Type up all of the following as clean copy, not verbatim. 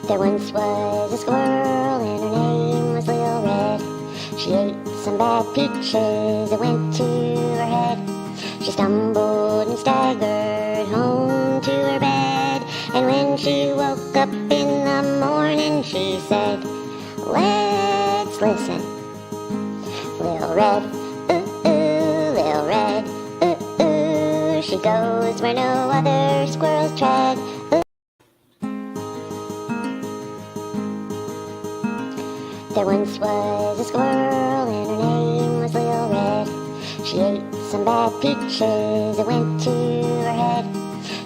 There once was a squirrel and her name was Lil Red. She ate some bad peaches that went to her head. She stumbled and staggered home to her bed. And when she woke up in the morning, she said, "Let's listen. Lil Red, Lil Red, she goes where no other squirrels tread. There once was a squirrel and her name was Lil Red. She ate some bad peaches that went to her head.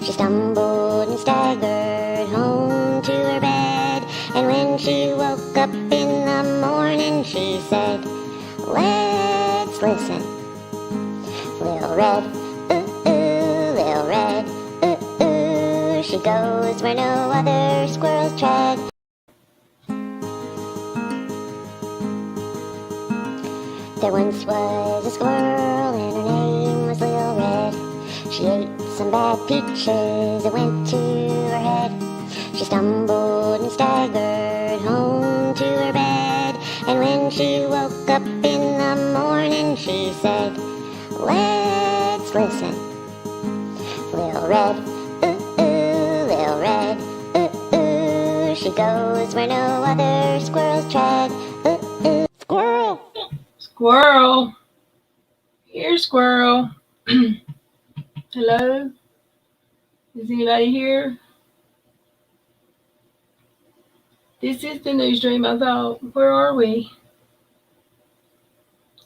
She stumbled and staggered home to her bed. And when she woke up in the morning, she said, "Let's listen. Lil Red, Lil Red, she goes where no other squirrels tread." There once was a squirrel and her name was Lil Red. She ate some bad peaches that went to her head. She stumbled and staggered home to her bed. And when she woke up in the morning, she said, "Let's listen. Lil Red, Lil Red, she goes where no other squirrels tread. Squirrel! Squirrel. Here, squirrel. Hello? Is anybody here? This is the news stream, I thought. Where are we?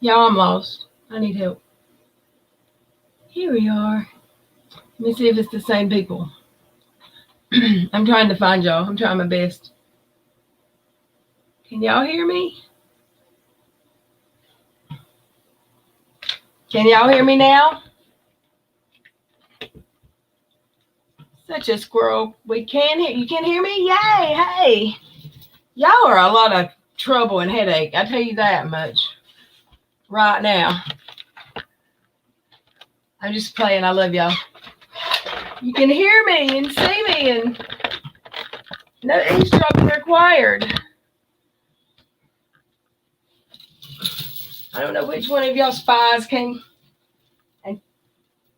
Y'all, I'm lost. I need help. Here we are. Let me see if it's the same people. I'm trying to find y'all. I'm trying my best. Can y'all hear me? Can y'all hear me now? Such a squirrel. We can hear. You can hear me? Yay! Hey, y'all are a lot of trouble and headache. I tell you that much. Right now. I'm just playing. I love y'all. You can hear me and see me, and no eavesdropping required. I don't know which one of y'all spies came and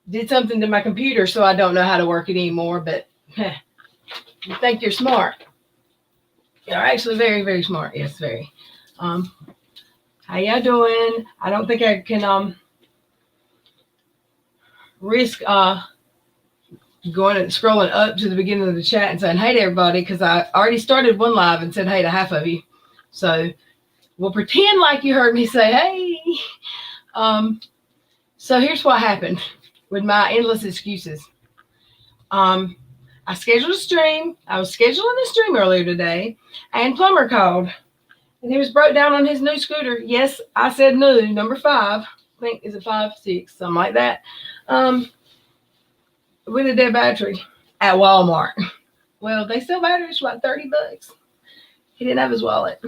did something to my computer, so I don't know how to work it anymore, but you think you're smart. You're actually very, very smart. Yes, very. How y'all doing? I don't think I can risk going and scrolling up to the beginning of the chat and saying hey to everybody, because I already started one live and said hey to half of you. So we'll pretend like you heard me say hey. So here's what happened with my endless excuses. I scheduled a stream. I was scheduling a stream earlier today, and Plumber called, and he was broke down on his new scooter. Yes, I said new, number 5. I think, is it 5, 6, something like that. With a dead battery at Walmart. Well, they sell batteries for like $30. He didn't have his wallet.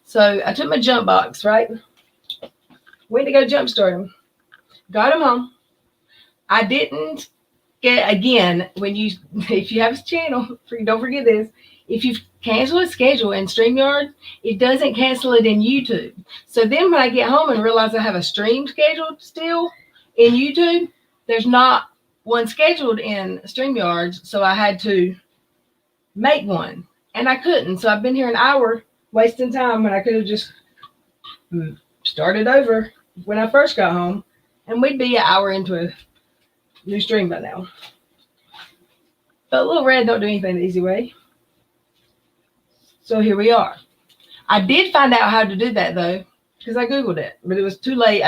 So I took my jump box, right? Went to go jump start him. Got him home. I didn't get, again, if you have a channel, don't forget this. If you cancel a schedule in StreamYard, it doesn't cancel it in YouTube. So then when I get home and realize I have a stream scheduled still in YouTube, there's not one scheduled in StreamYard, so I had to make one. And I couldn't. So I've been here an hour wasting time when I could have just started over when I first got home, and we'd be an hour into a new stream by now. But Lil Red don't do anything the easy way. So here we are. I did find out how to do that though, because I Googled it, but it was too late.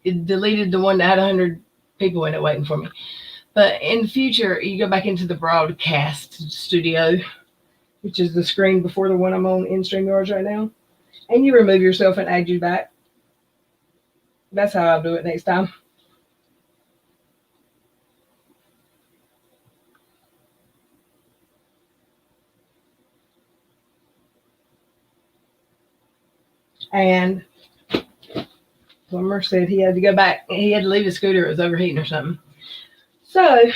It deleted the one that had 100 people in it waiting for me. But in the future, you go back into the broadcast studio, which is the screen before the one I'm on in StreamYard right now, and you remove yourself and add you back. That's how I'll do it next time. And Plumber said he had to go back. He had to leave his scooter. It was overheating or something. So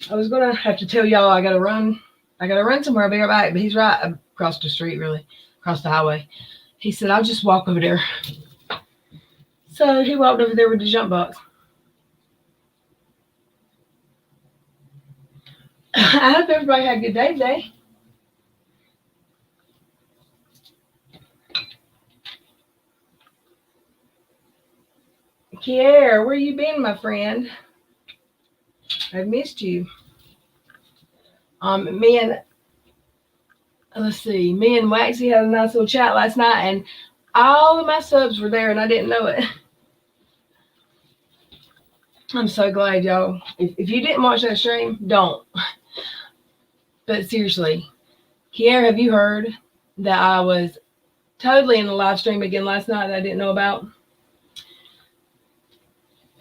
I was going to have to tell y'all I got to run I got to run somewhere. I'll be right back. But he's right across the street, really, across the highway. He said, I'll just walk over there. So he walked over there with the jump box. I hope everybody had a good day today. Kier, where you been, my friend? I've missed you. Me and Waxy had a nice little chat last night, and all of my subs were there, and I didn't know it. I'm so glad, y'all. If you didn't watch that stream, don't. But seriously, Kier, have you heard that I was totally in the live stream again last night that I didn't know about?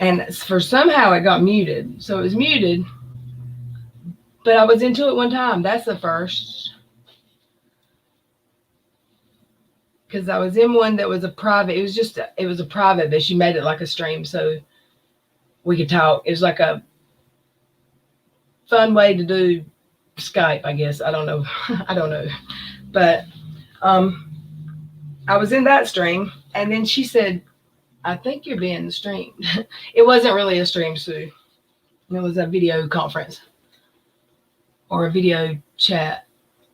And for somehow it got muted. So it was muted, but I was into it one time. That's the first. Because I was in one that was a private. It was a private, but she made it like a stream so we could talk. It was like a fun way to do Skype, I guess. I don't know. I don't know. But I was in that stream, and then she said, I think you're being streamed. It wasn't really a stream, Sue. It was a video conference or a video chat.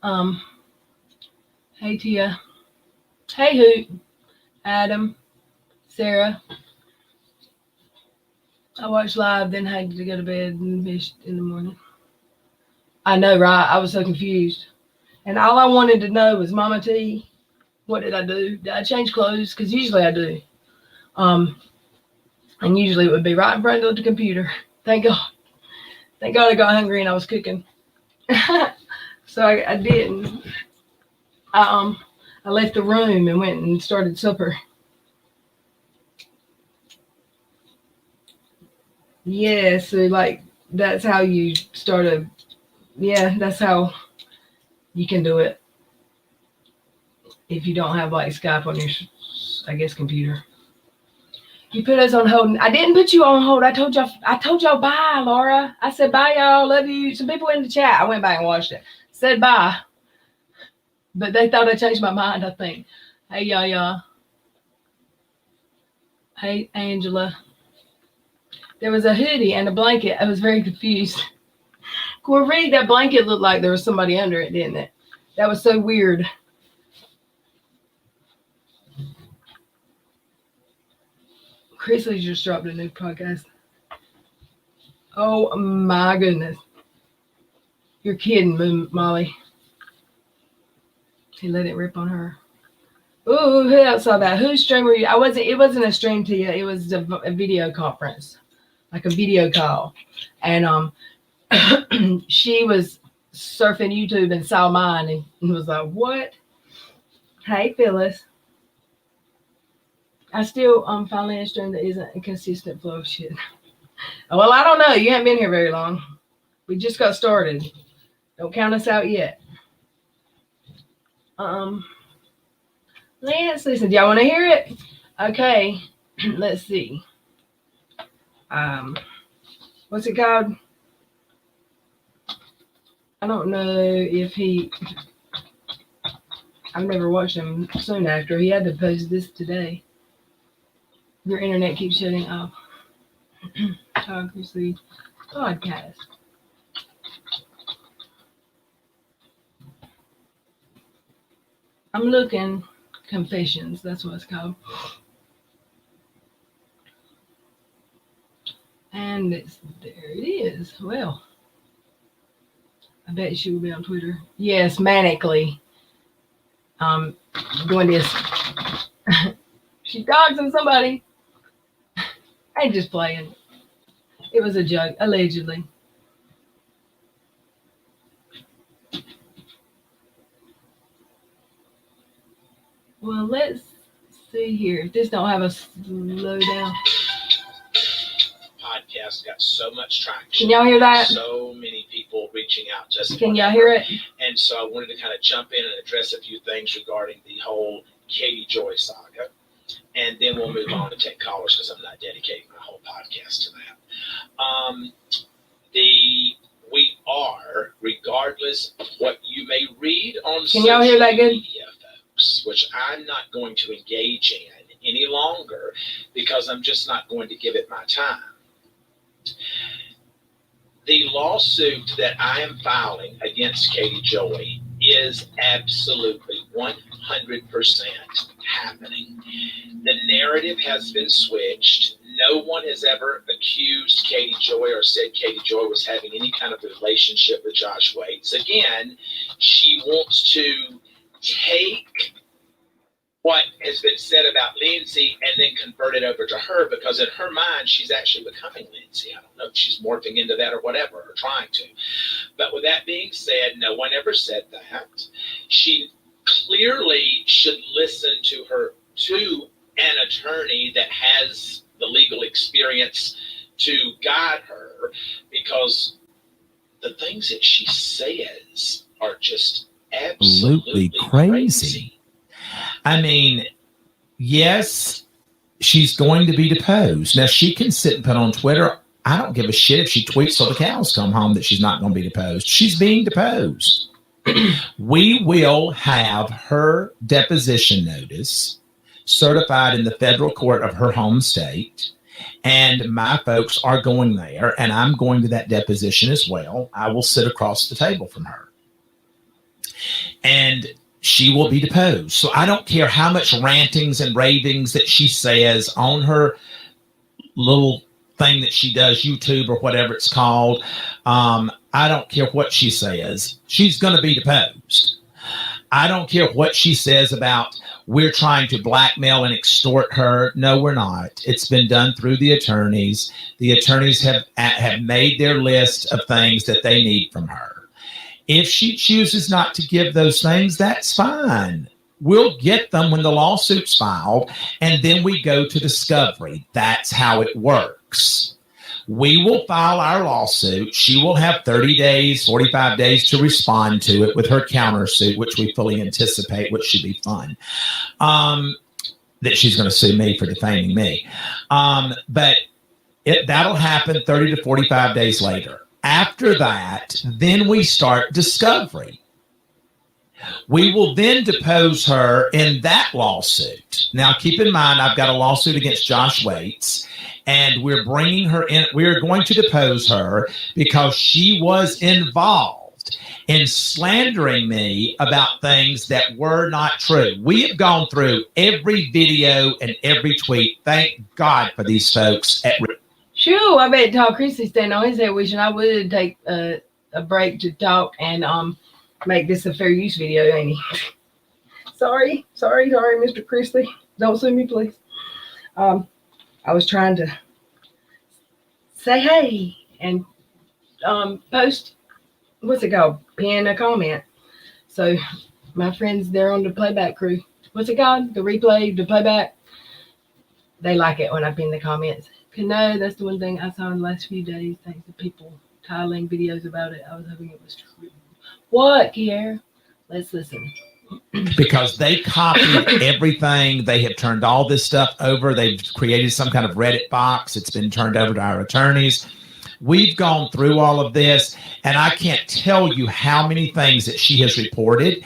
Hey, Tia. Hey, Hoot. Adam. Sarah. I watched live, then had to go to bed and fish in the morning. I know, right? I was so confused. And all I wanted to know was, Mama T, what did I do? Did I change clothes? Because usually I do. And usually it would be right in front of the computer. Thank God. Thank God I got hungry and I was cooking. So I didn't. I left the room and went and started supper. Yeah, so like that's how you start that's how you can do it. If you don't have like Skype on your, I guess, computer. You put us on hold. I didn't put you on hold. I told y'all bye, Laura. I said bye, y'all. Love you. Some people in the chat. I went back and watched it. Said bye. But they thought I changed my mind, I think. Hey, y'all. Hey, Angela. There was a hoodie and a blanket. I was very confused. Corey, that blanket looked like there was somebody under it, didn't it? That was so weird. Chrisley just dropped a new podcast. Oh my goodness. You're kidding, Molly. He let it rip on her. Ooh, who else saw that? Whose stream were you? It wasn't a stream to you. It was a video conference. Like a video call. And she was surfing YouTube and saw mine and was like, what? Hey, Phyllis. I still finally in a stream that isn't a consistent flow of shit. Well, I don't know. You haven't been here very long. We just got started. Don't count us out yet. Let's listen. Do y'all want to hear it? Okay. Let's see. What's it called? I don't know if I've never watched him soon after. He had to post this today. Your internet keeps shutting off. Obviously, podcast. I'm looking. Confessions. That's what it's called. And there it is. Well, I bet she will be on Twitter. Yes, manically. Doing this. She doxing somebody. I ain't just playing. It was a joke, allegedly. Well, let's see here. If this don't have a slow down. Podcast got so much traction. Can y'all hear that? So many people reaching out just. Can y'all hear it? And so I wanted to kind of jump in and address a few things regarding the whole Katie Joy saga. And then we'll move on to take callers because I'm not dedicating my whole podcast to that. We are, regardless regardless of what you may read on Can y'all hear that good? media, folks, which I'm not going to engage in any longer because I'm just not going to give it my time. The lawsuit that I am filing against Katie Joy is absolutely 100% happening. The narrative has been switched. No one has ever accused Katie Joy or said Katie Joy was having any kind of relationship with Josh Waits. Again, she wants to take what has been said about Lindsay and then convert it over to her, because in her mind, she's actually becoming Lindsay. I don't know if she's morphing into that or whatever, or trying to. But with that being said, no one ever said that. She clearly should listen to an attorney that has the legal experience to guide her, because the things that she says are just absolutely crazy. I mean, yes, she's going to be deposed. Now, she can sit and put on Twitter, I don't give a shit if she tweets till the cows come home that she's not going to be deposed. She's being deposed. We will have her deposition notice certified in the federal court of her home state, and my folks are going there, and I'm going to that deposition as well. I will sit across the table from her, and she will be deposed. So I don't care how much rantings and ravings that she says on her little thing that she does, YouTube or whatever it's called. I don't care what she says. She's going to be deposed. I don't care what she says about we're trying to blackmail and extort her. No, we're not. It's been done through the attorneys. The attorneys have made their list of things that they need from her. If she chooses not to give those things, that's fine. We'll get them when the lawsuit's filed, and then we go to discovery. That's how it works. We will file our lawsuit. She will have 30 days, 45 days to respond to it with her countersuit, which we fully anticipate, which should be fun. That she's going to sue me for defaming me. But that'll happen 30 to 45 days later. After that, then we start discovery. We will then depose her in that lawsuit. Now, keep in mind, I've got a lawsuit against Josh Waits, and we're bringing her in. We're going to depose her because she was involved in slandering me about things that were not true. We have gone through every video and every tweet. Thank God for these folks at Sure, I bet Todd Chrisley standing on his head wishing I would take a break to talk and make this a fair use video, ain't he? Sorry, Mr. Chrisley. Don't sue me, please. I was trying to say hey and post, what's it called? Pin a comment. So my friends there on the playback crew, what's it called? The replay, the playback. They like it when I pin the comments. No, that's the one thing I saw in the last few days. Thanks to people tiling videos about it. I was hoping it was true. What, Kier? Let's listen. Because they copied everything. They have turned all this stuff over. They've created some kind of Reddit box. It's been turned over to our attorneys. We've gone through all of this, and I can't tell you how many things that she has reported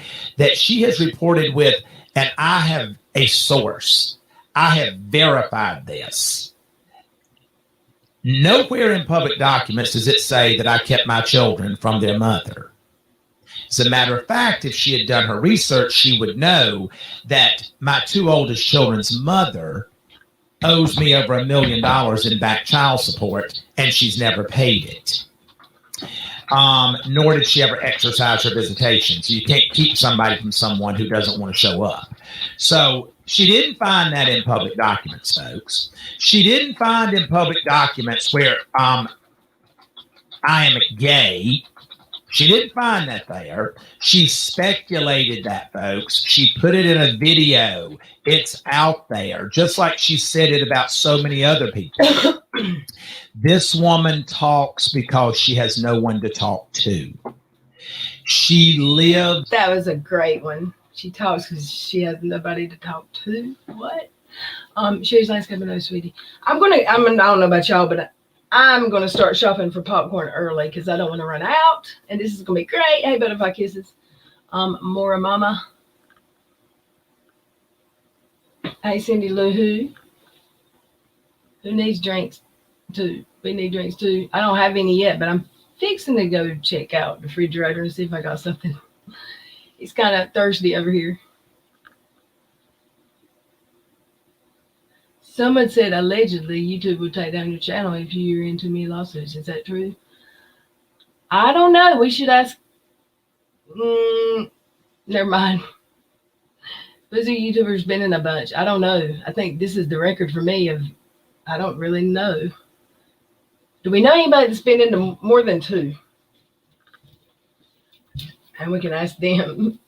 with, and I have a source. I have verified this. Nowhere in public documents does it say that I kept my children from their mother. As a matter of fact, if she had done her research, she would know that my two oldest children's mother owes me over $1 million in back child support, and she's never paid it. Nor did she ever exercise her visitation. So you can't keep somebody from someone who doesn't want to show up. So she didn't find that in public documents, folks. She didn't find in public documents where I am gay. She didn't find that there. She speculated that, folks. She put it in a video. It's out there, just like she said it about so many other people. This woman talks because she has no one to talk to. She lived. That was a great one. She talks because she has nobody to talk to. What? She was nice coming, no, sweetie. I don't know about y'all, but I'm going to start shopping for popcorn early because I don't want to run out. And this is going to be great. Hey, Butterfly Kisses. Mora Mama. Hey, Cindy Lou Who needs drinks too? We need drinks too. I don't have any yet, but I'm fixing to go check out the refrigerator and see if I got something. It's kind of thirsty over here. Someone said allegedly YouTube would take down your channel if you're into me lawsuits. Is that true? I don't know. We should ask. Never mind. Those YouTubers been in a bunch. I don't know. I think this is the record for me of. I don't really know. Do we know anybody that's been into more than 2? And we can ask them.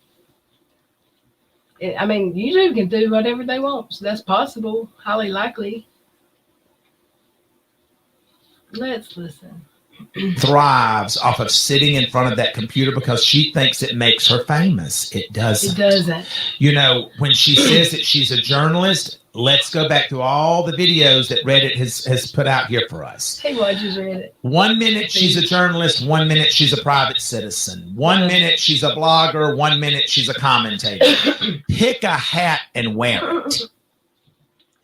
I mean, YouTube can do whatever they want, so that's possible, highly likely. Let's listen. Thrives off of sitting in front of that computer because she thinks it makes her famous. It doesn't. It doesn't. You know, when she says that she's a journalist, let's go back to all the videos that Reddit has put out here for us. He watches Reddit. 1 minute she's a journalist, 1 minute she's a private citizen. 1 minute she's a blogger, 1 minute she's a commentator. Pick a hat and wear it.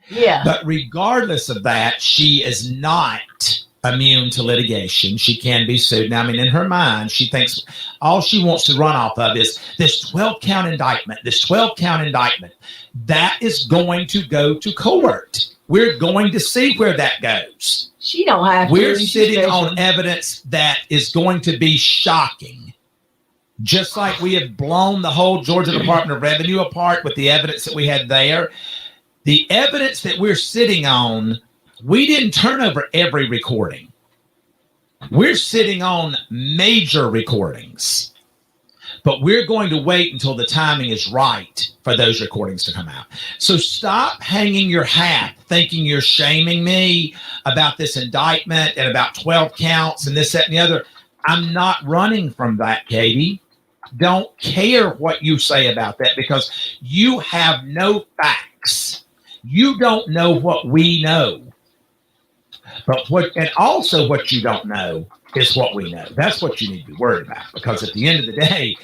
Yeah. But regardless of that, she is not immune to litigation. She can be sued. Now, I mean, in her mind, she thinks all she wants to run off of is this 12-count indictment, That is going to go to court. We're going to see where that goes. She don't have to. We're sitting on evidence that is going to be shocking. Just like we have blown the whole Georgia Department of Revenue apart with the evidence that we had there. The evidence that we're sitting on, we didn't turn over every recording. We're sitting on major recordings. But we're going to wait until the timing is right for those recordings to come out. So stop hanging your hat thinking you're shaming me about this indictment and about 12 counts and this, that, and the other. I'm not running from that, Katie. Don't care what you say about that because you have no facts. You don't know what we know. But what you don't know is what we know. That's what you need to be worried about because at the end of the day,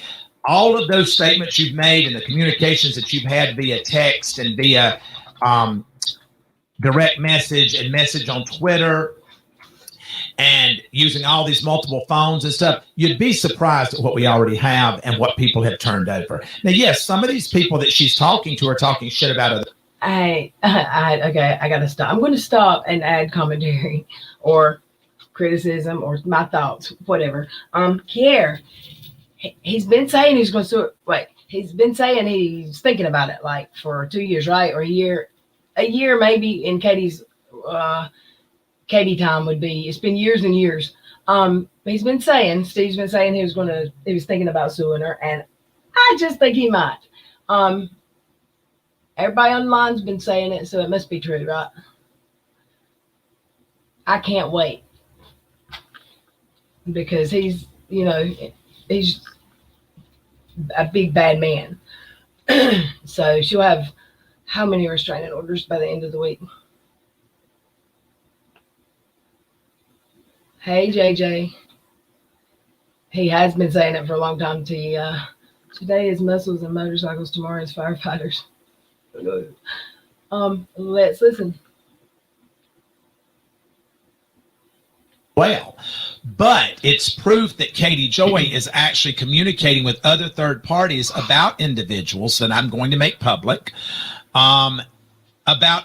all of those statements you've made and the communications that you've had via text and via direct message and message on Twitter and using all these multiple phones and stuff, you'd be surprised at what we already have and what people have turned over. Now, yes, some of these people that she's talking to are talking shit about other. Okay, I got to stop. I'm going to stop and add commentary or criticism or my thoughts, whatever. Kier, he's been saying he's going to he's been saying he's thinking about it like for 2 years, right? Or a year maybe in Katie's Katie time would be. It's been years and years. Steve's been saying he was thinking about suing her, and I just think he might. Everybody online's been saying it, so it must be true, right? I can't wait because he's a big bad man. So she'll have how many restraining orders by the end of the week? Hey, JJ. He has been saying it for a long time. Today is muscles and motorcycles. Tomorrow is firefighters. Let's listen. Well, but it's proof that Katie Joy is actually communicating with other third parties about individuals that I'm going to make public, about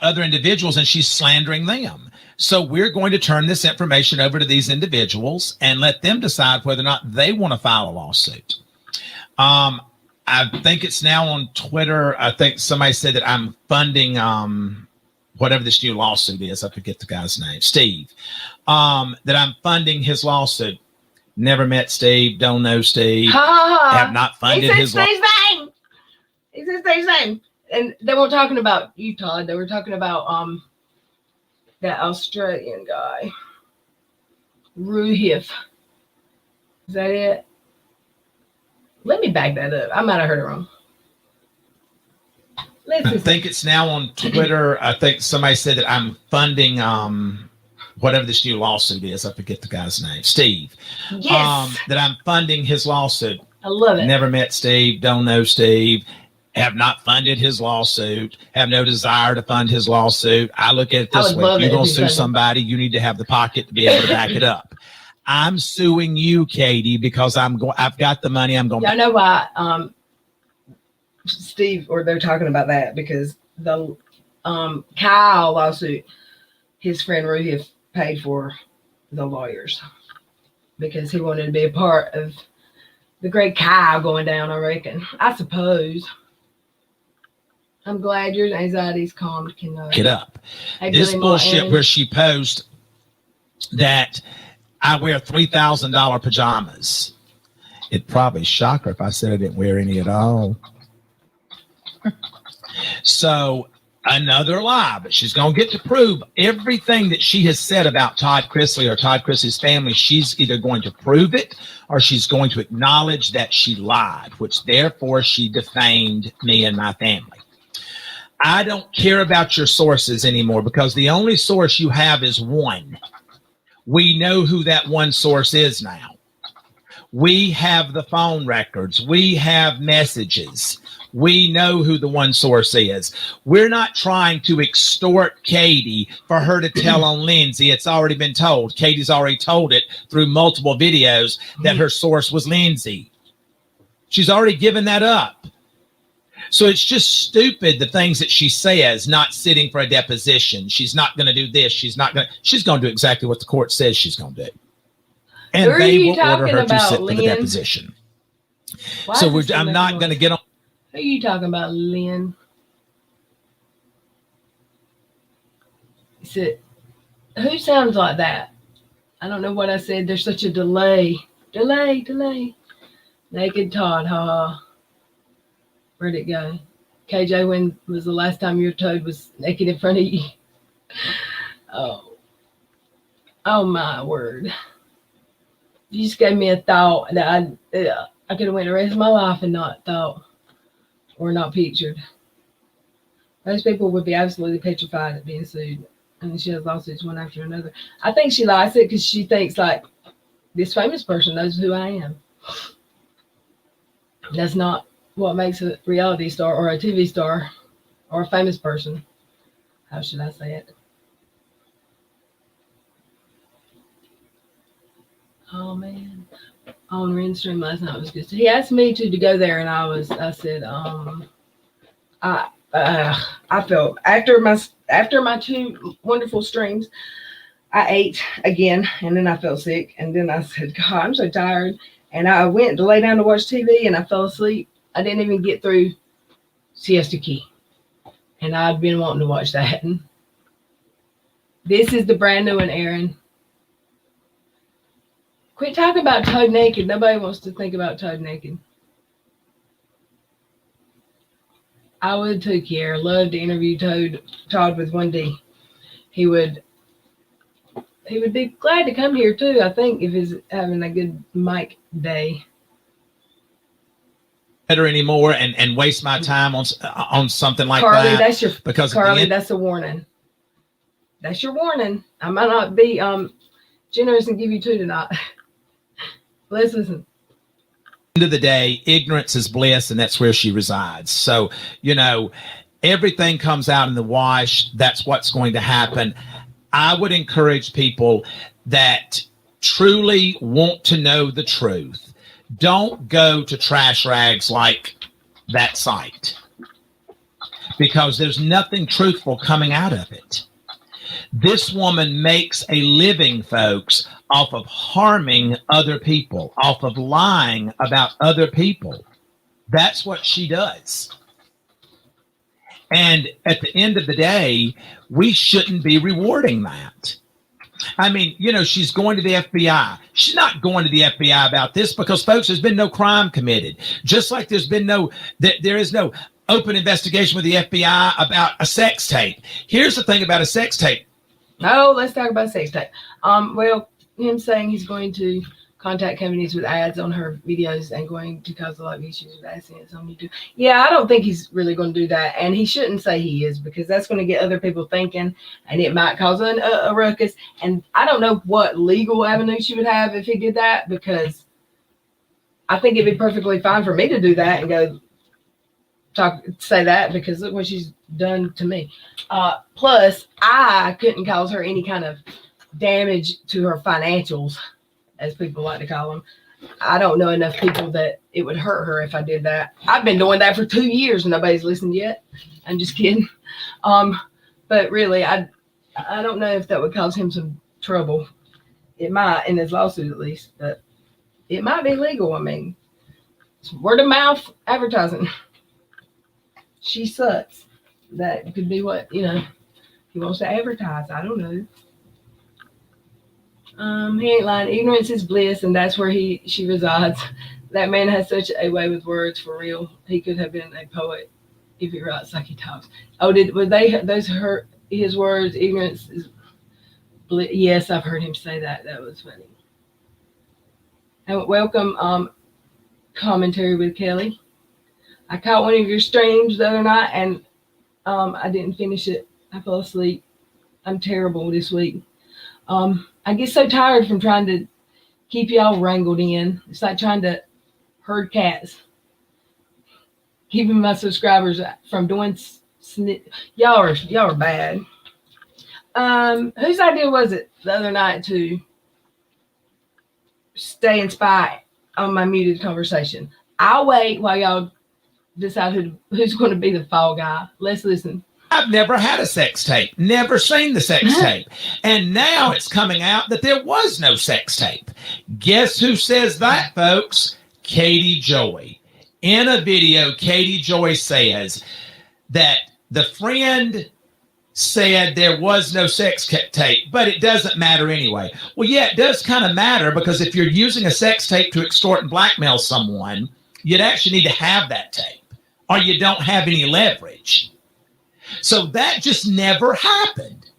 other individuals, and she's slandering them. So we're going to turn this information over to these individuals and let them decide whether or not they want to file a lawsuit. I think it's now on Twitter. I think somebody said that I'm funding whatever this new lawsuit is. I forget the guy's name, Steve. That I'm funding his lawsuit. Never met Steve. Don't know Steve. Have not funded his lawsuit. He said Steve's name. And they weren't talking about you, Todd. They were talking about that Australian guy, Ruhif. Is that it? Let me back that up. I might have heard it wrong. I think it's now on Twitter. I think somebody said that I'm funding whatever this new lawsuit is. I forget the guy's name, Steve. Yes. That I'm funding his lawsuit. I love it. Never met Steve, don't know Steve, have not funded his lawsuit, have no desire to fund his lawsuit. I look at it this way. If you're going to sue somebody, you need to have the pocket to be able to back it up. I'm suing you, Katie, because I've got the money. I'm going to. I know why Steve, or they're talking about that, because the Kyle lawsuit, his friend Rudy paid for the lawyers because he wanted to be a part of the great Kyle going down, I reckon. I suppose. I'm glad your anxiety's calmed. Get up. This bullshit where she posed that I wear $3,000 pajamas. It'd probably shock her if I said I didn't wear any at all. So another lie, but she's going to get to prove everything that she has said about Todd Chrisley or Todd Chrisley's family. She's either going to prove it or she's going to acknowledge that she lied, which therefore she defamed me and my family. I don't care about your sources anymore because the only source you have is one. We know who that one source is now. We have the phone records. We have messages. We know who the one source is. We're not trying to extort Katie for her to tell on Lindsay. It's already been told. Katie's already told it through multiple videos that her source was Lindsay. She's already given that up. So it's just stupid, the things that she says, not sitting for a deposition. She's not going to do this. She's going to do exactly what the court says she's going to do. And they will order her to sit for the deposition. So I'm not going to get on. Who are you talking about, Lynn? Who sounds like that? I don't know what I said. There's such a delay. Delay. Naked Todd, ha. Where'd it go? KJ, when was the last time your toad was naked in front of you? Oh my word. You just gave me a thought that I could have went the rest of my life and not thought or not pictured. Most people would be absolutely petrified at being sued. And she has lawsuits one after another. I think she likes it because she thinks like this famous person knows who I am. That's not what makes a reality star or a TV star or a famous person. How should I say it? Oh man. On Renstream last night was good. So he asked me to go there and I said, I felt after my two wonderful streams, I ate again and then I felt sick. And then I said, God, I'm so tired. And I went to lay down to watch TV and I fell asleep. I didn't even get through Siesta Key. And I'd been wanting to watch that. This is the brand new one, Aaron. Quit talking about Toad naked. Nobody wants to think about Toad naked. I would too, Kiara. Love to interview Todd with 1D. He would be glad to come here too, I think, if he's having a good mic day. Better anymore and waste my time on something like Carly, that. Carly, that's a warning. That's your warning. I might not be generous and give you two tonight. Let's listen. End of the day, ignorance is bliss, and that's where she resides. So, everything comes out in the wash. That's what's going to happen. I would encourage people that truly want to know the truth. Don't go to trash rags like that site because there's nothing truthful coming out of it. This woman makes a living, folks, off of harming other people, off of lying about other people. That's what she does. And at the end of the day, we shouldn't be rewarding that. I mean, she's going to the FBI. She's not going to the FBI about this because, folks, there's been no crime committed. Just like there is no open investigation with the FBI about a sex tape. Here's the thing about a sex tape. Oh, let's talk about sex tape. Well, him saying he's going to contact companies with ads on her videos and going to cause a lot of issues with AdSense on YouTube. Yeah, I don't think he's really going to do that. And he shouldn't say he is, because that's going to get other people thinking, and it might cause a ruckus. And I don't know what legal avenue she would have if he did that, because I think it'd be perfectly fine for me to do that and go say that, because look what she's done to me. Plus, I couldn't cause her any kind of damage to her financials, as people like to call them. I don't know enough people that it would hurt her if I did that. I've been doing that for 2 years and nobody's listened yet. I'm just kidding. But really, I don't know if that would cause him some trouble. It might, in his lawsuit at least, but it might be legal. I mean, it's word of mouth advertising. She sucks. That could be what, he wants to advertise. I don't know. He ain't lying. Ignorance is bliss, and that's where she resides. That man has such a way with words, for real. He could have been a poet if he writes like he talks. Oh, those hurt his words? Ignorance is bliss. Yes, I've heard him say that. That was funny. And welcome, commentary with Kelly. I caught one of your streams the other night, and I didn't finish it. I fell asleep. I'm terrible this week. I get so tired from trying to keep y'all wrangled in. It's like trying to herd cats. Keeping my subscribers from doing y'all are bad. Whose idea was it the other night to stay and spy on my muted conversation? I'll wait while y'all decide who's going to be the fall guy. Let's listen. I've never had a sex tape, never seen the sex tape. And now it's coming out that there was no sex tape. Guess who says that, folks? Katie Joy. In a video, Katie Joy says that the friend said there was no sex tape, but it doesn't matter anyway. Well, yeah, it does kind of matter, because if you're using a sex tape to extort and blackmail someone, you'd actually need to have that tape, or you don't have any leverage. So that just never happened.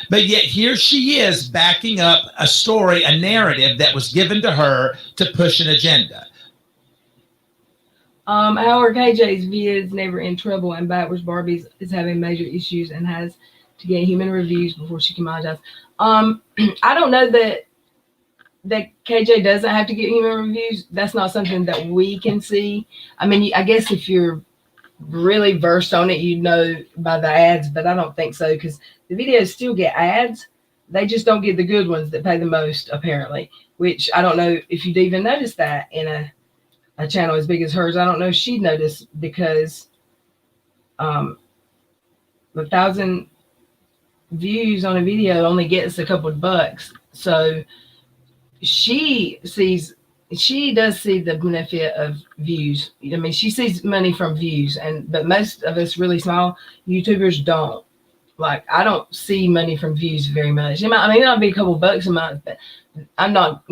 But yet here she is backing up a story, a narrative that was given to her to push an agenda. Our KJ's vids never in trouble, and Backwards Barbie's is having major issues and has to get human reviews before she can monetize. I don't know that KJ doesn't have to get human reviews. That's not something that we can see. I mean, I guess if you're really versed on it, you know by the ads, but I don't think so, because the videos still get ads. They just don't get the good ones that pay the most, apparently, which I don't know if you'd even notice that in a channel as big as hers. I don't know if she'd notice, because 1,000 views on a video only gets a couple of bucks. So she does see the benefit of views. I mean, she sees money from views, but most of us really small YouTubers don't. Like, I don't see money from views very much. It might be a couple bucks a month, but I'm not,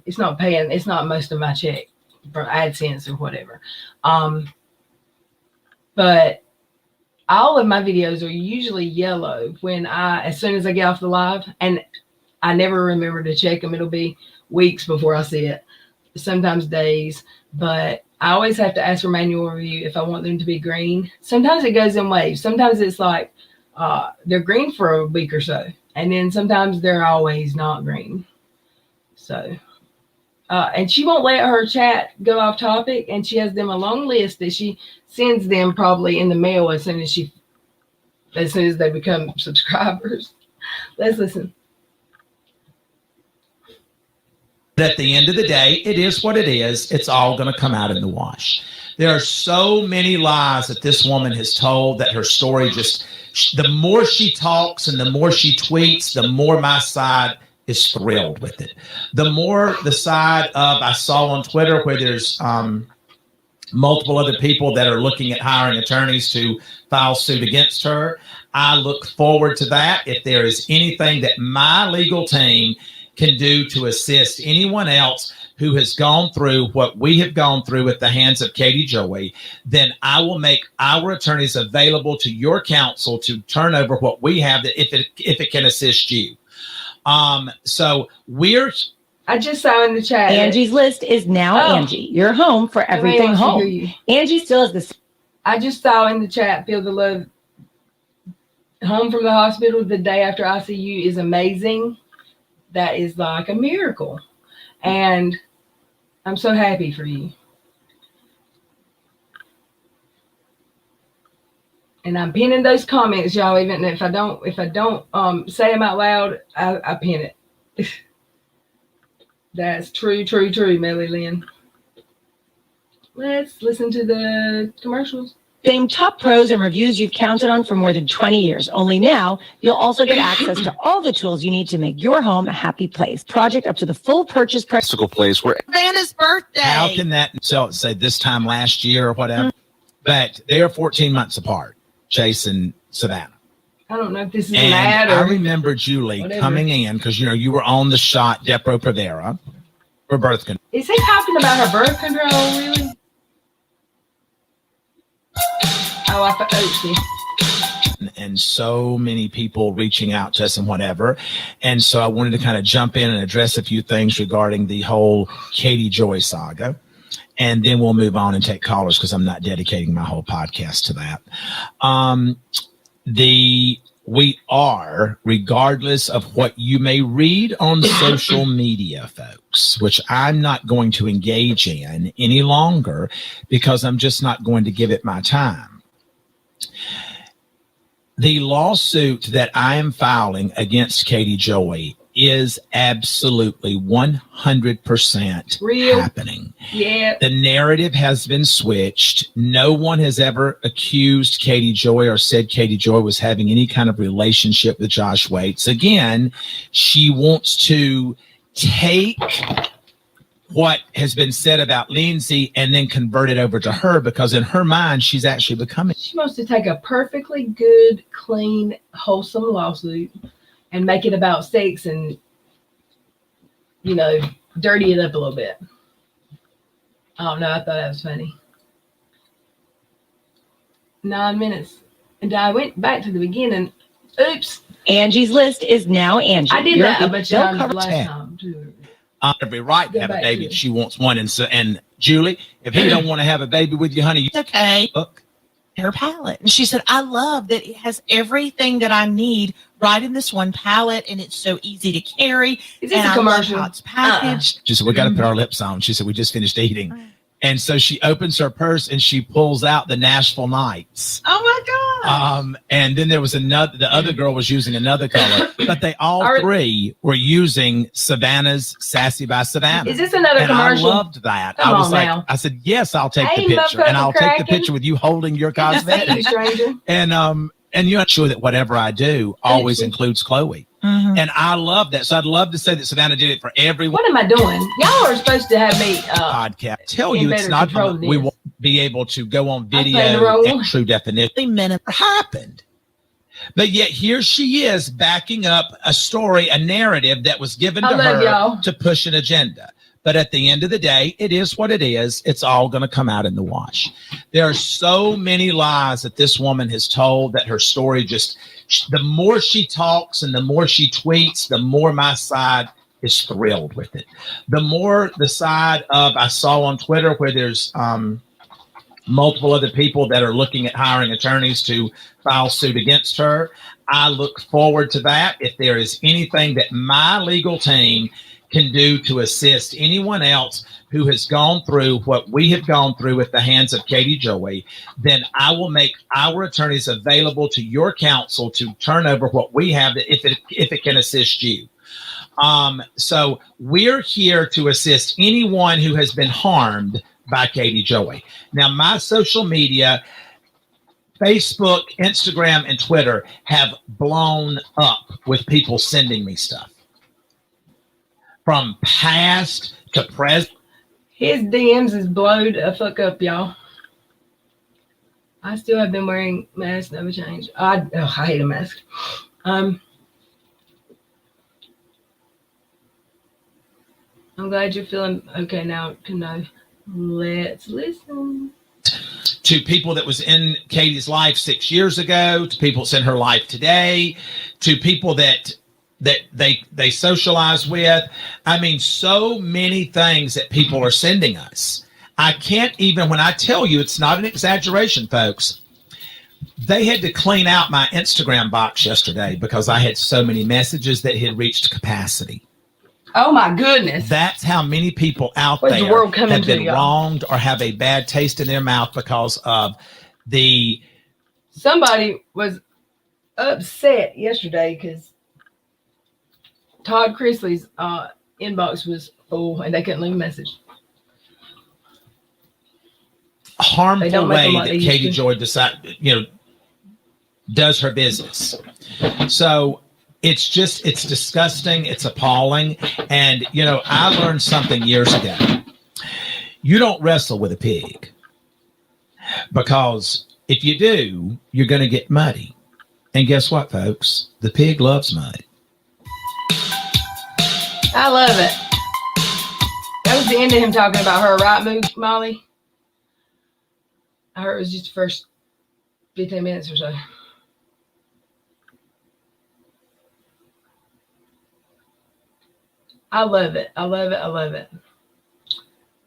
it's not paying. It's not most of my check for AdSense or whatever. But all of my videos are usually yellow as soon as I get off the live, and I never remember to check them. It'll be weeks before I see it. Sometimes days, but I always have to ask for manual review if I want them to be green. Sometimes it goes in waves. Sometimes it's like they're green for a week or so, and then sometimes they're always not green. So, and she won't let her chat go off topic, and she has them a long list that she sends them probably in the mail as soon as they become subscribers. Let's listen. At the end of the day, it is what it is. It's all going to come out in the wash. There are so many lies that this woman has told that her story the more she talks and the more she tweets, the more my side is thrilled with it. The more the side of I saw on Twitter where there's multiple other people that are looking at hiring attorneys to file suit against her. I look forward to that. If there is anything that my legal team can do to assist anyone else who has gone through what we have gone through at the hands of Katie Joy, then I will make our attorneys available to your counsel to turn over what we have, that if it can assist you. So we're I just saw in the chat. Angie's List is now Angie. Your home for everything home. Angie still has this. I just saw in the chat, Feel the Love. Home from the hospital the day after ICU is amazing. That is like a miracle. And I'm so happy for you. And I'm pinning those comments, y'all. Even if I don't say them out loud, I pin it. That's true, Melly Lynn. Let's listen to the commercials. Same top pros and reviews you've counted on for more than 20 years. Only now, you'll also get access to all the tools you need to make your home a happy place. Project up to the full purchase price. Place where Vanna's birthday. How can that say this time last year or whatever? But they are 14 months apart, Chase and Savannah. I don't know if this is and mad or I remember Julie coming in because you were on the shot, Depo-Provera, for birth control. Is he talking about her birth control, really? Oh, I thought and so many people reaching out to us and whatever. And so I wanted to kind of jump in and address a few things regarding the whole Katie Joy saga. And then we'll move on and take callers because I'm not dedicating my whole podcast to that. We are, regardless of what you may read on social media, folks, which I'm not going to engage in any longer because I'm just not going to give it my time. The lawsuit that I am filing against Katie Joy is absolutely 100% real happening. Yeah. The narrative has been switched. No one has ever accused Katie Joy or said Katie Joy was having any kind of relationship with Josh Waits. Again, she wants to take what has been said about Lindsay and then convert it over to her because in her mind, she's actually becoming. She wants to take a perfectly good, clean, wholesome lawsuit and make it about sex and, dirty it up a little bit. Oh, no, I thought that was funny. 9 minutes. And I went back to the beginning. Oops. Angie's List is now Angie. I did that a bunch of times last time, too. Every right to have a baby if she wants one. And Julie, if he don't want to have a baby with you, honey, it's okay. Look. Her palette. And she said, I love that it has everything that I need right in this one palette, and it's so easy to carry. Is this a commercial? It's packaged. She said, we got to put our lips on. She said, we just finished eating. And so she opens her purse and she pulls out the Nashville Nights. Oh my God. And then there was the other girl was using another color, but they all three were using Savannah's Sassy by Savannah. Is this another commercial? I loved that. I said, yes, I'll take the picture. And I'll take the picture with you holding your cosmetics. And you're not sure that whatever I do always includes Chloe. Mm-hmm. And I love that. So I'd love to say that Savannah did it for everyone. What am I doing? Y'all are supposed to have me podcast. Tell you it's not we won't be able to go on video in true definition. It happened. But yet here she is backing up a story, a narrative that was given to her to push an agenda. But at the end of the day, it is what it is. It's all going to come out in the wash. There are so many lies that this woman has told that her story just, the more she talks and the more she tweets, the more my side is thrilled with it. The more the side of, I saw on Twitter where there's multiple other people that are looking at hiring attorneys to file suit against her. I look forward to that. If there is anything that my legal team can do to assist anyone else who has gone through what we have gone through with the hands of Katie Joy, then I will make our attorneys available to your counsel to turn over what we have if it can assist you. So we're here to assist anyone who has been harmed by Katie Joy. Now, my social media, Facebook, Instagram, and Twitter have blown up with people sending me stuff. From past to present. His DMs is blowed the fuck up, y'all. I still have been wearing masks, never changed. I hate a mask. I'm glad you're feeling okay now to know. Let's listen. To people that was in Katie's life 6 years ago, to people that's in her life today, to people that that they socialize with. I mean, so many things that people are sending us. I can't even, when I tell you, it's not an exaggeration, folks. They had to clean out my Instagram box yesterday because I had so many messages that had reached capacity. Oh my goodness. That's how many people out Where's the there world coming have to, been y'all? wronged or have a bad taste in their mouth because of the. Somebody was upset yesterday because Todd Chrisley's inbox was full and they couldn't leave a message. Harmful way like that they Katie used to. Joy does her business. So it's disgusting. It's appalling. And, I learned something years ago. You don't wrestle with a pig because if you do, you're going to get muddy. And guess what, folks? The pig loves mud. I love it. That was the end of him talking about her, right, Molly? I heard it was just the first 15 minutes or so. I love it. I love it. I love it.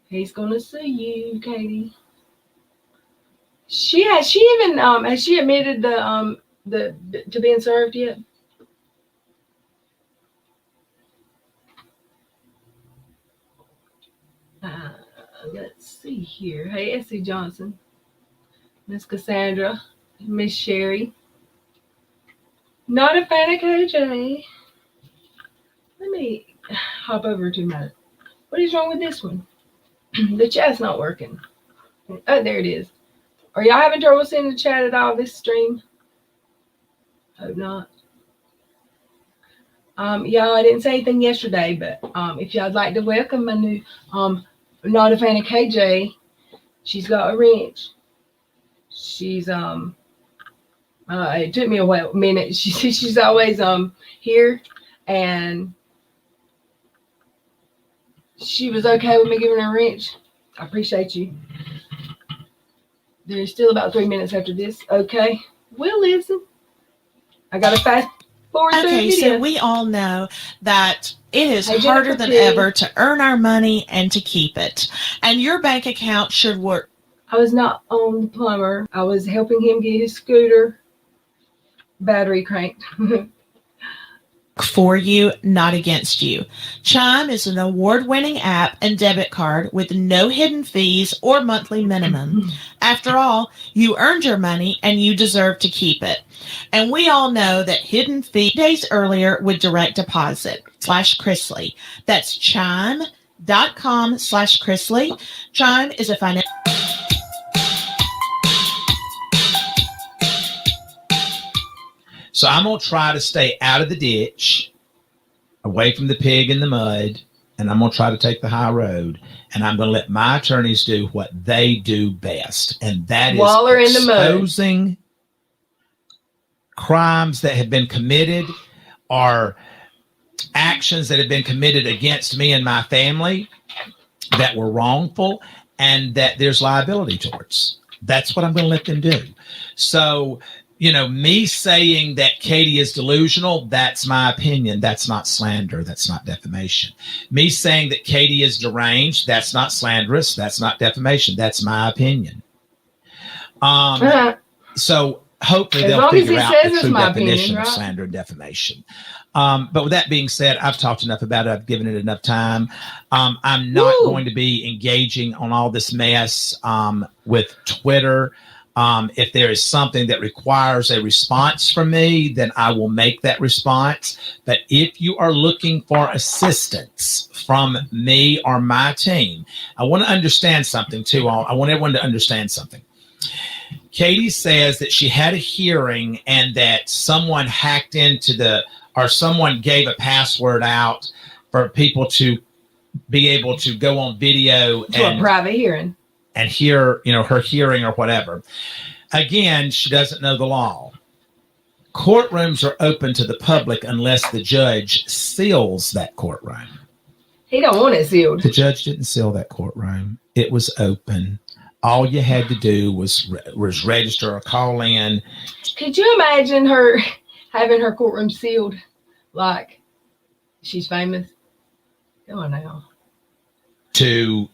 He's gonna sue you, Katie. Has she admitted the to being served yet? Let's see here. Hey, Essie Johnson, Miss Cassandra, Miss Sherry. Not a fan of KJ. Let me hop over to my. What is wrong with this one? The chat's not working. Oh, there it is. Are y'all having trouble seeing the chat at all this stream? Hope not. Y'all, I didn't say anything yesterday, but if y'all'd like to welcome my new not a fan of KJ, she's got a wrench. She's it took me a minute. She's always here, and she was okay with me giving her a wrench. I appreciate you. There's still about 3 minutes after this. Okay, we'll listen. I got to fast forward through the Okay, video. so we all know that it is Hey, harder Jennifer than P. ever to earn our money and to keep it. And your bank account should work I was not on the plumber. I was helping him get his scooter battery cranked. for you, not against you. Chime is an award-winning app and debit card with no hidden fees or monthly minimum. After all, you earned your money and you deserve to keep it. And we all know that hidden fee days earlier with direct deposit /Chrisley. That's chime.com/Chrisley. Chime is a financial. So I'm going to try to stay out of the ditch, away from the pig in the mud, and I'm going to try to take the high road. And I'm going to let my attorneys do what they do best, and that is Waller in the mud. exposing crimes that have been committed or actions that have been committed against me and my family that were wrongful and that there's liability towards. That's what I'm going to let them do. So, me saying that Katie is delusional, that's my opinion. That's not slander. That's not defamation. Me saying that Katie is deranged, that's not slanderous. That's not defamation. That's my opinion. So hopefully As they'll long as figure he out says the it's true my definition opinion, of right? slander and defamation. But with that being said, I've talked enough about it. I've given it enough time. I'm not going to be engaging on all this mess with Twitter. If there is something that requires a response from me, then I will make that response. But if you are looking for assistance from me or my team, I want to understand something too. I want everyone to understand something. Katie says that she had a hearing and that someone hacked into someone gave a password out for people to be able to go on video To a private hearing. and hear, her hearing or whatever. Again, she doesn't know the law. Courtrooms are open to the public unless the judge seals that courtroom. He don't want it sealed. The judge didn't seal that courtroom. It was open. All you had to do was register or call in. Could you imagine her having her courtroom sealed? Like, She's famous. Come on now. To,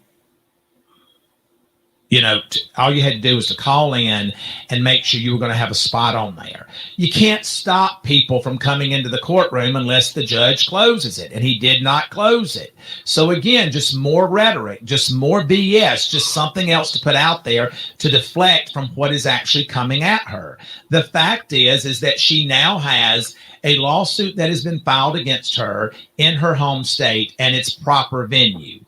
all you had to do was to call in and make sure you were going to have a spot on there. You can't stop people from coming into the courtroom unless the judge closes it, and he did not close it. So again, just more rhetoric, just more BS, just something else to put out there to deflect from what is actually coming at her. The fact is that she now has a lawsuit that has been filed against her in her home state and its proper venue.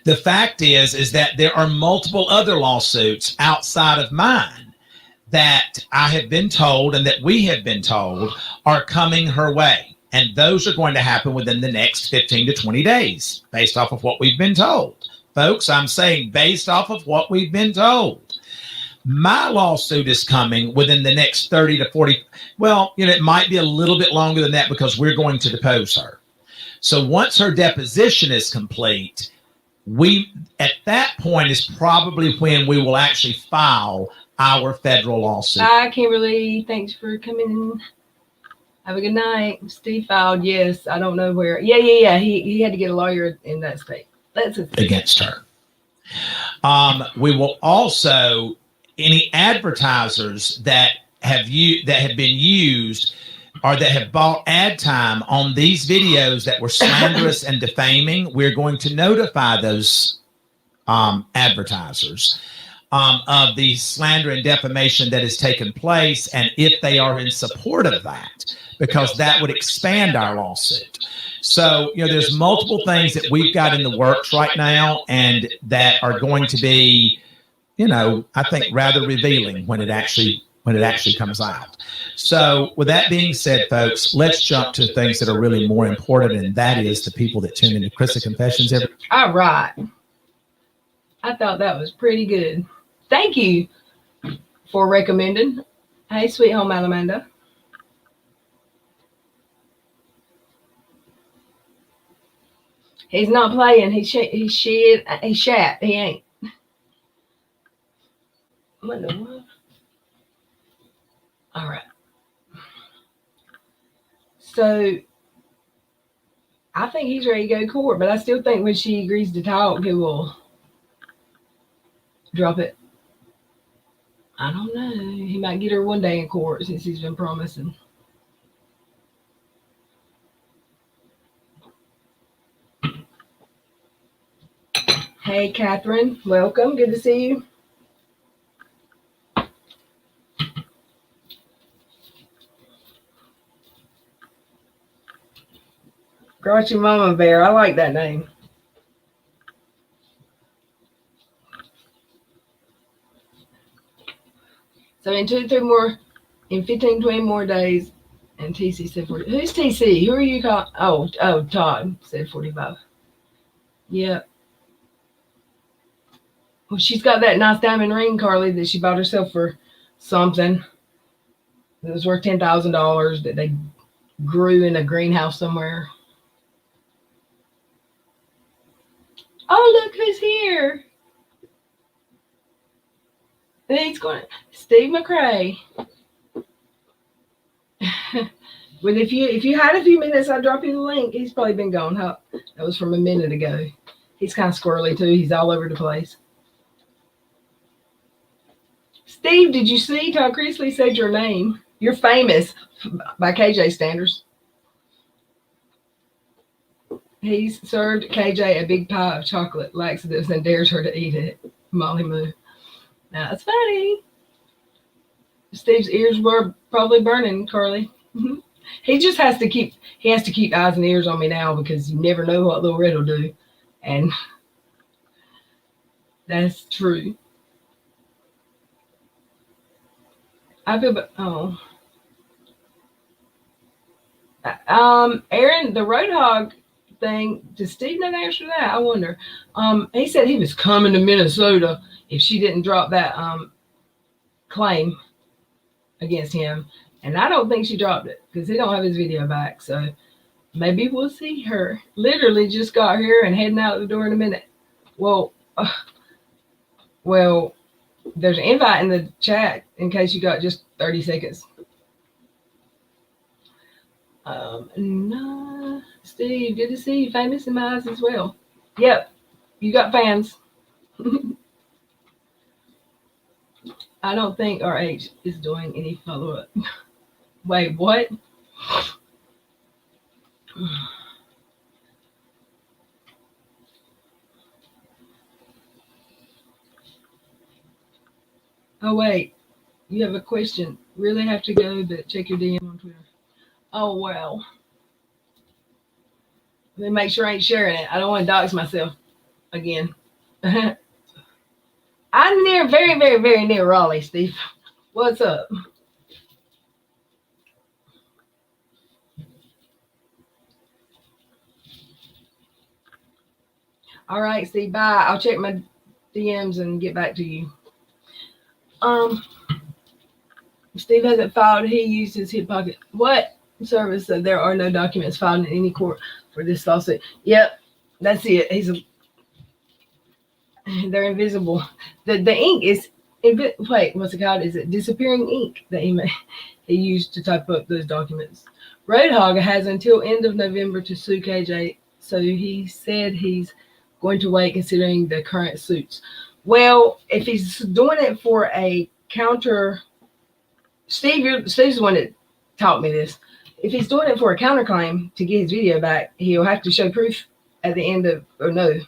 The fact is that there are multiple other lawsuits outside of mine that I have been told and that we have been told are coming her way. And those are going to happen within the next 15 to 20 days, based off of what we've been told. Folks, I'm saying based off of what we've been told. My lawsuit is coming within the next 30 to 40. Well, it might be a little bit longer than that because we're going to depose her. So once her deposition is complete, at that point is probably when we will actually file our federal lawsuit. Hi, Kimberly. Thanks for coming in. Have a good night. Steve filed. Yes, I don't know where. Yeah. He had to get a lawyer in that state. That's against her. We will also, any advertisers that have been used or that have bought ad time on these videos that were slanderous and defaming, we're going to notify those advertisers of the slander and defamation that has taken place, and if they are in support of that, because that would expand our lawsuit. So, there's multiple things that we've got in the works right now and that are going to be, I think rather revealing when it actually comes out. So with that being said, folks, let's jump to things that are really more important, and that is the people that tune into Krista Confessions every. All right. I thought that was pretty good. Thank you for recommending. Hey, Sweet Home Alamanda. He's not playing. He's shat. He ain't. What the what? All right. So I think he's ready to go to court, but I still think when she agrees to talk, he will drop it. I don't know. He might get her one day in court since he's been promising. Hey, Catherine. Welcome. Good to see you. Grouchy Mama Bear. I like that name. So in 15, 20 more days, and TC said 40. Who's TC? Who are you calling? Oh, Todd said 45. Yeah. Well, she's got that nice diamond ring, Carly, that she bought herself for something. It was worth $10,000 that they grew in a greenhouse somewhere. Oh, look who's here. He's going Steve McCrae. Well, if you had a few minutes, I'd drop you the link. He's probably been gone. That was from a minute ago. He's kind of squirrely too. He's all over the place. Steve, did you see Todd Creasley said your name? You're famous by KJ standards. He's served KJ a big pie of chocolate laxatives and dares her to eat it. Molly Moo. Now, that's funny. Steve's ears were probably burning, Carly. He just has to keep eyes and ears on me now because you never know what Little Red will do. And that's true. I feel, Aaron, the Roadhog thing, did Steve not answer that? I wonder. He said he was coming to Minnesota if she didn't drop that claim against him. And I don't think she dropped it because he don't have his video back. So maybe we'll see her. Literally just got here and heading out the door in a minute. Well, there's an invite in the chat in case you got just 30 seconds. No. Steve, good to see you. Famous in my eyes as well. Yep, you got fans. I don't think RH is doing any follow-up. Wait, what? Oh, wait. You have a question. Really have to go, but check your DM on Twitter. Oh, well. Let me make sure I ain't sharing it. I don't want to dox myself again. I'm near, very, very, very near Raleigh, Steve. What's up? All right, Steve, bye. I'll check my DMs and get back to you. Steve hasn't filed. He used his hip pocket. What? Service said there are no documents filed in any court for this lawsuit. Yep, that's it. They're invisible. The ink is wait, what's it called? Is it disappearing ink that he used to type up those documents? Roadhog has until end of November to sue KJ, so he said he's going to wait considering the current suits. Well, if he's doing it for a counter, Steve's the one that taught me this. If he's doing it for a counterclaim to get his video back, he'll have to show proof at the end of, or no,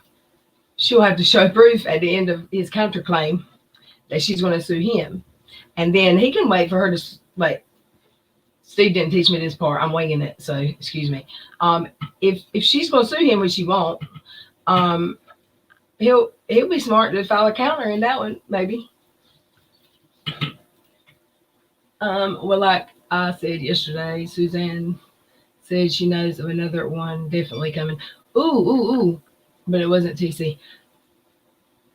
she'll have to show proof at the end of his counterclaim that she's going to sue him. And then he can wait for her to, wait, Steve didn't teach me this part. I'm winging it, so excuse me. If she's going to sue him, which she won't, he'll be smart to file a counter in that one, maybe. Well, like I said yesterday, Suzanne said she knows of another one definitely coming. Ooh. But it wasn't TC.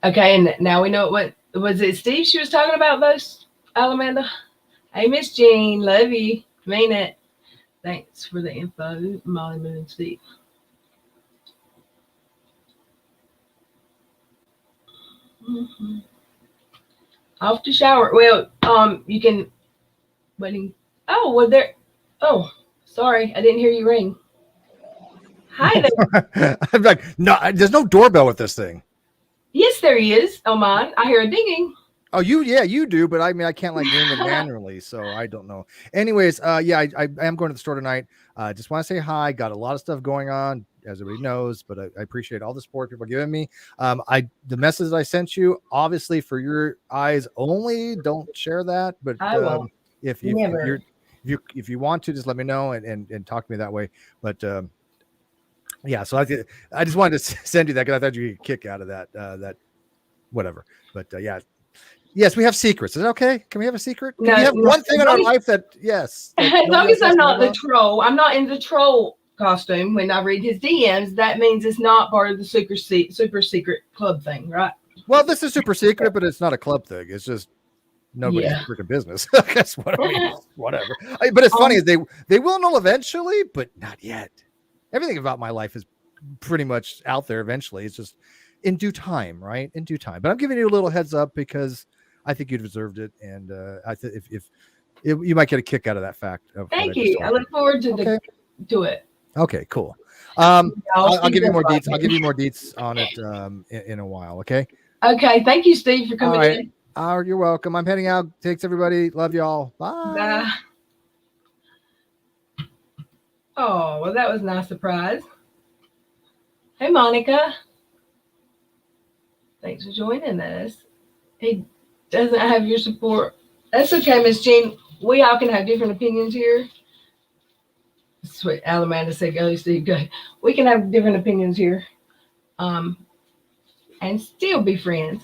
Okay, and now we know what was it Steve she was talking about those, Alamanda? Hey, Miss Jean, love you. Mean it. Thanks for the info, Molly Moon and Steve. Mm-hmm. Off to shower. Well, you can waiting. Oh, well there. Oh, sorry, I didn't hear you ring. Hi there. I'm like, no, there's no doorbell with this thing. Yes, there is. Oh, mine. I hear a dinging. Oh, you do, but I mean, I can't like ring it manually, so I don't know. Anyways, yeah, I am going to the store tonight. Just want to say hi. Got a lot of stuff going on, as everybody knows, but I appreciate all the support people are giving me. The message I sent you, obviously for your eyes only, don't share that. But I won't. if you want to, just let me know and talk to me that way. But yeah, so I just wanted to send you that because I thought you'd get a kick out of that whatever. But yeah. Yes, we have secrets. Is it okay? Can we have a secret? Can we have one thing in our life that, yes. As long as I'm not the troll, I'm not in the troll costume when I read his DMs, that means it's not part of the super secret club thing, right? Well, this is super secret, but it's not a club thing. It's just nobody's freaking business. I guess whatever. But it's funny, they will know eventually, but not yet. Everything about my life is pretty much out there eventually. It's just in due time, right? In due time. But I'm giving you a little heads up because I think you deserved it, and I think if you might get a kick out of that fact. Thank you. I look forward to it. Okay, cool. I'll give you more deets. I'll give you more deets on it in a while. Okay. Okay. Thank you, Steve, for coming in. You're welcome. I'm heading out. Thanks, everybody. Love y'all. Bye. Bye. Oh, well, that was a nice surprise. Hey, Monica. Thanks for joining us. He doesn't have your support. That's okay, Miss Jean. We all can have different opinions here. Sweet. Alamanda said, go, Steve, go. We can have different opinions here. And still be friends.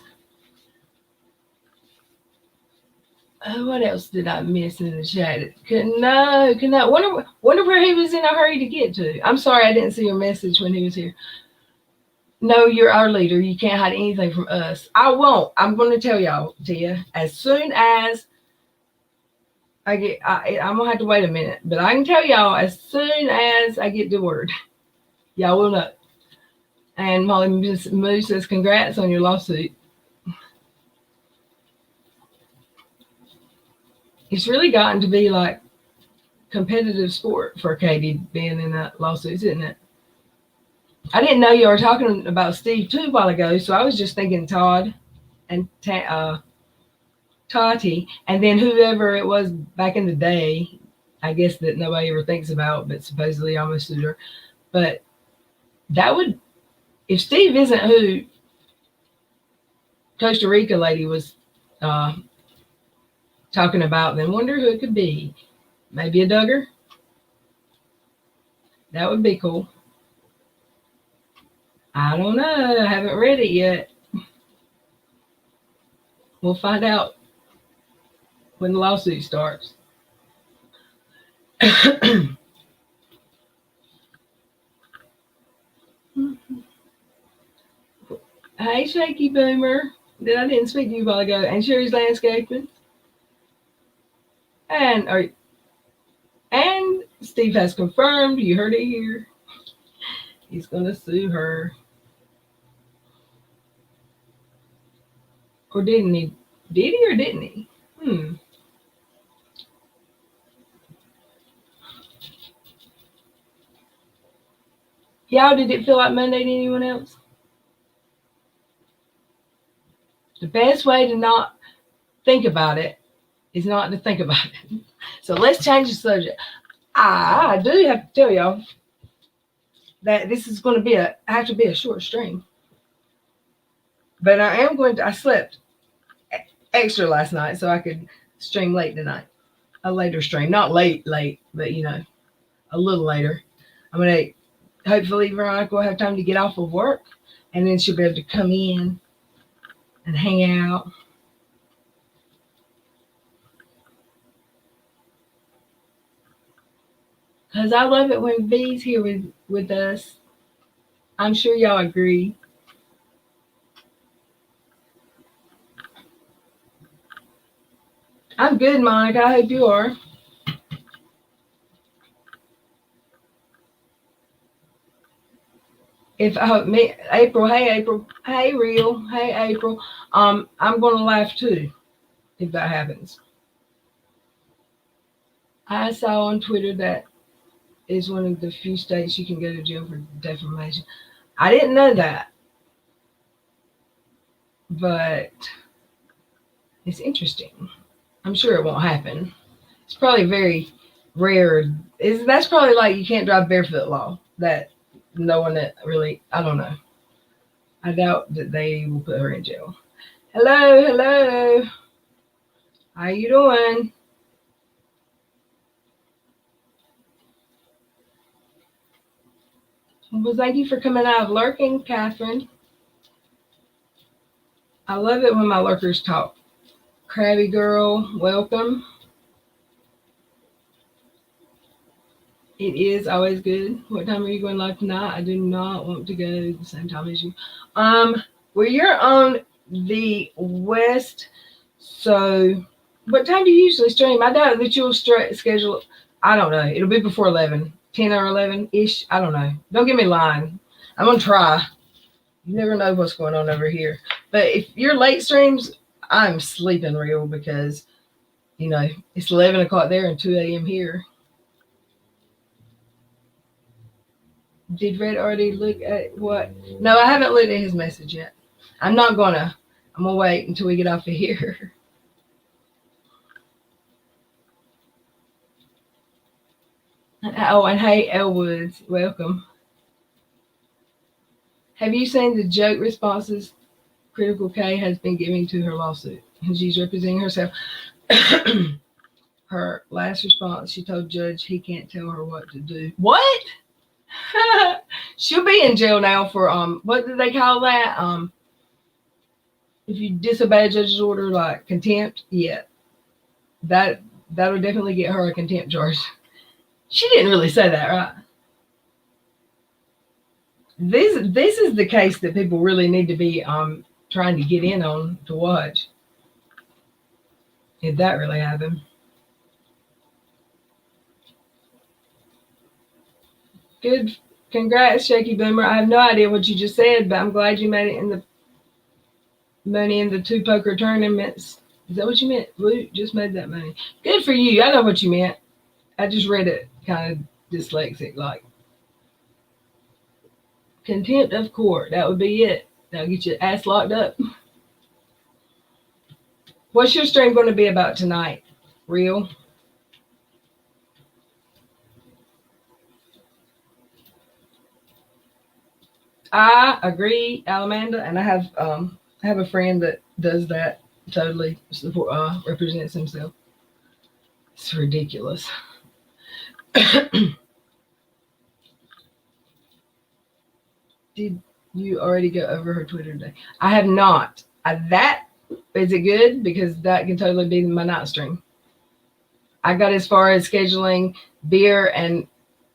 What else did I miss in the chat? Could not. Wonder where he was in a hurry to get to. I'm sorry I didn't see your message when he was here. No, you're our leader. You can't hide anything from us. I won't. I'm going to tell y'all, Tia, as soon as I'm going to have to wait a minute, but I can tell y'all as soon as I get the word, y'all will know. And Molly Moo says, congrats on your lawsuit. It's really gotten to be like competitive sport for Katie being in that lawsuit, isn't it? I didn't know you were talking about Steve too a while ago, so I was just thinking Todd and Tati, and then whoever it was back in the day, I guess that nobody ever thinks about, but supposedly almost sued her. But that would, if Steve isn't who Costa Rica lady was talking about, then wonder who it could be. Maybe a Duggar? That would be cool. I don't know. I haven't read it yet. We'll find out when the lawsuit starts. Hey, Shaky Boomer. I didn't speak to you a while ago. And Sherry's Landscaping. And Steve has confirmed, you heard it here, he's going to sue her. Or didn't he? Did he or didn't he? Y'all, did it feel like Monday to anyone else? The best way to not think about it is not to think about it. So let's change the subject. I do have to tell y'all that this is going to have to be a short stream. But I slept extra last night so I could stream late tonight. A later stream. Not late, but a little later. I'm going to, hopefully Veronica will have time to get off of work and then she'll be able to come in and hang out. Because I love it when V's here with us. I'm sure y'all agree. I'm good, Monica. I hope you are. April, hey Real, hey April. I'm gonna laugh too if that happens. I saw on Twitter that is one of the few states you can go to jail for defamation. I didn't know that, but it's interesting. I'm sure it won't happen. It's probably very rare. That's probably like you can't drive barefoot law. That no one that really, I don't know. I doubt that they will put her in jail. Hello. How you doing? Well, thank you for coming out of lurking, Catherine. I love it when my lurkers talk. Crabby girl, welcome. It is always good. What time are you going live tonight? I do not want to go the same time as you. Well, you're on the west, so what time do you usually stream? I doubt that you'll schedule. I don't know. It'll be before 11, 10 or 11-ish. I don't know. Don't get me lying. I'm going to try. You never know what's going on over here. But if you're late streams, I'm sleeping real because, it's 11 o'clock there and 2 a.m. here. Did Red already look at what? No, I haven't looked at his message yet. I'm going to wait until we get off of here. Oh, and hey, Elwoods, welcome. Have you seen the joke responses Critical K has been giving to her lawsuit? And she's representing herself. Her last response, she told Judge he can't tell her what to do. What? She'll be in jail now for what did they call that? If you disobey a judge's order, like contempt. Yeah, that'll definitely get her a contempt charge. She didn't really say that, right? This is the case that people really need to be trying to get in on to watch. If that really happened. Good. Congrats, Shaky Boomer. I have no idea what you just said, but I'm glad you made it in the money in the 2 poker tournaments. Is that what you meant? Luke just made that money. Good for you. I know what you meant. I just read it kind of dyslexic, like contempt of court. That would be it. That'll get your ass locked up. What's your stream going to be about tonight? Real? I agree, Alamanda, and I have a friend that does that. Totally represents himself. It's ridiculous. Did you already go over her Twitter today? I have not. That is it good? Because that can totally be my night stream. I got as far as scheduling Beer and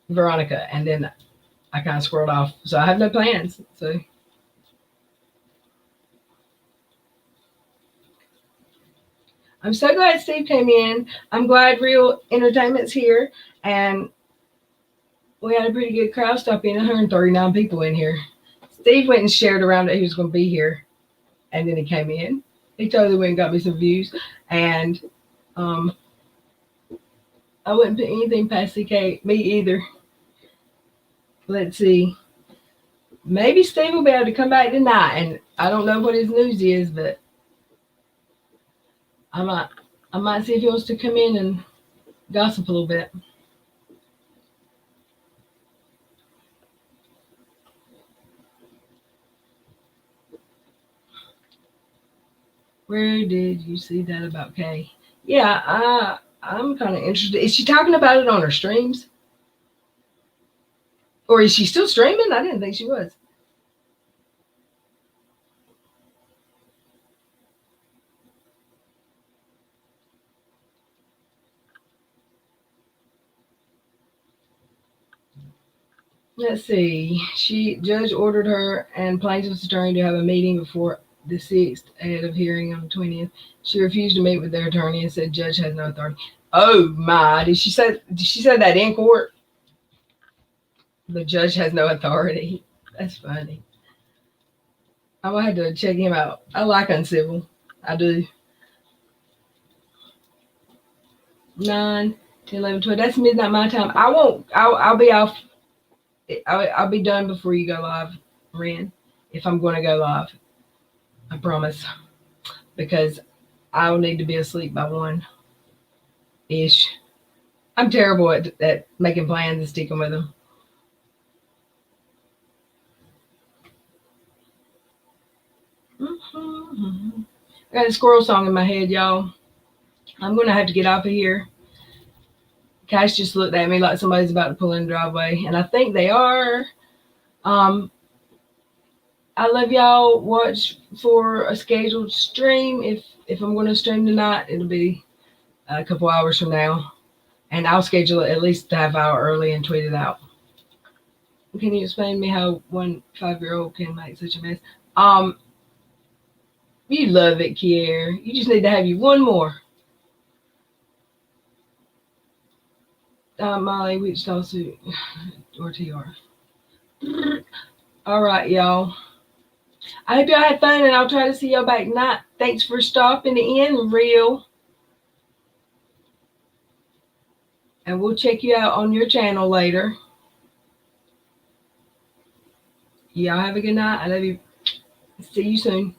Veronica, and then I kind of squirreled off. So I have no plans. So I'm so glad Steve came in. I'm glad Real Entertainment's here, and we had a pretty good crowd stop in. 139 people in here. Steve went and shared around that he was going to be here, and then he came in. He totally went and got me some views, and I wouldn't put anything past CK, me either. Let's see. Maybe Steve will be able to come back tonight, and I don't know what his news is, but I might see if he wants to come in and gossip a little bit. Where did you see that about Kay? Yeah, I'm kind of interested. Is she talking about it on her streams? Or is she still streaming? I didn't think she was. Let's see. Judge ordered her and plaintiff's attorney to have a meeting before the 6th ahead of hearing on the 20th. She refused to meet with their attorney and said judge has no authority. Oh my! Did she say that in court? The judge has no authority. That's funny. I might have to check him out. I like Uncivil. I do. 9, 10, 11, 12. That's midnight my time. I'll be off. I'll be done before you go live, Ren, if I'm going to go live. I promise. Because I'll need to be asleep by 1-ish. I'm terrible at making plans and sticking with them. I got a squirrel song in my head, y'all. I'm going to have to get off of here. Cash just looked at me like somebody's about to pull in the driveway, and I think they are. I love y'all. Watch for a scheduled stream. If I'm going to stream tonight, it'll be a couple hours from now, and I'll schedule it at least a half hour early and tweet it out. Can you explain to me how 1 5-year-old can make such a mess? You love it, Kier. You just need to have you one more. Molly, which lawsuit or TR? All right, y'all. I hope y'all had fun, and I'll try to see y'all back tonight. Thanks for stopping in, Real. And we'll check you out on your channel later. Y'all have a good night. I love you. See you soon.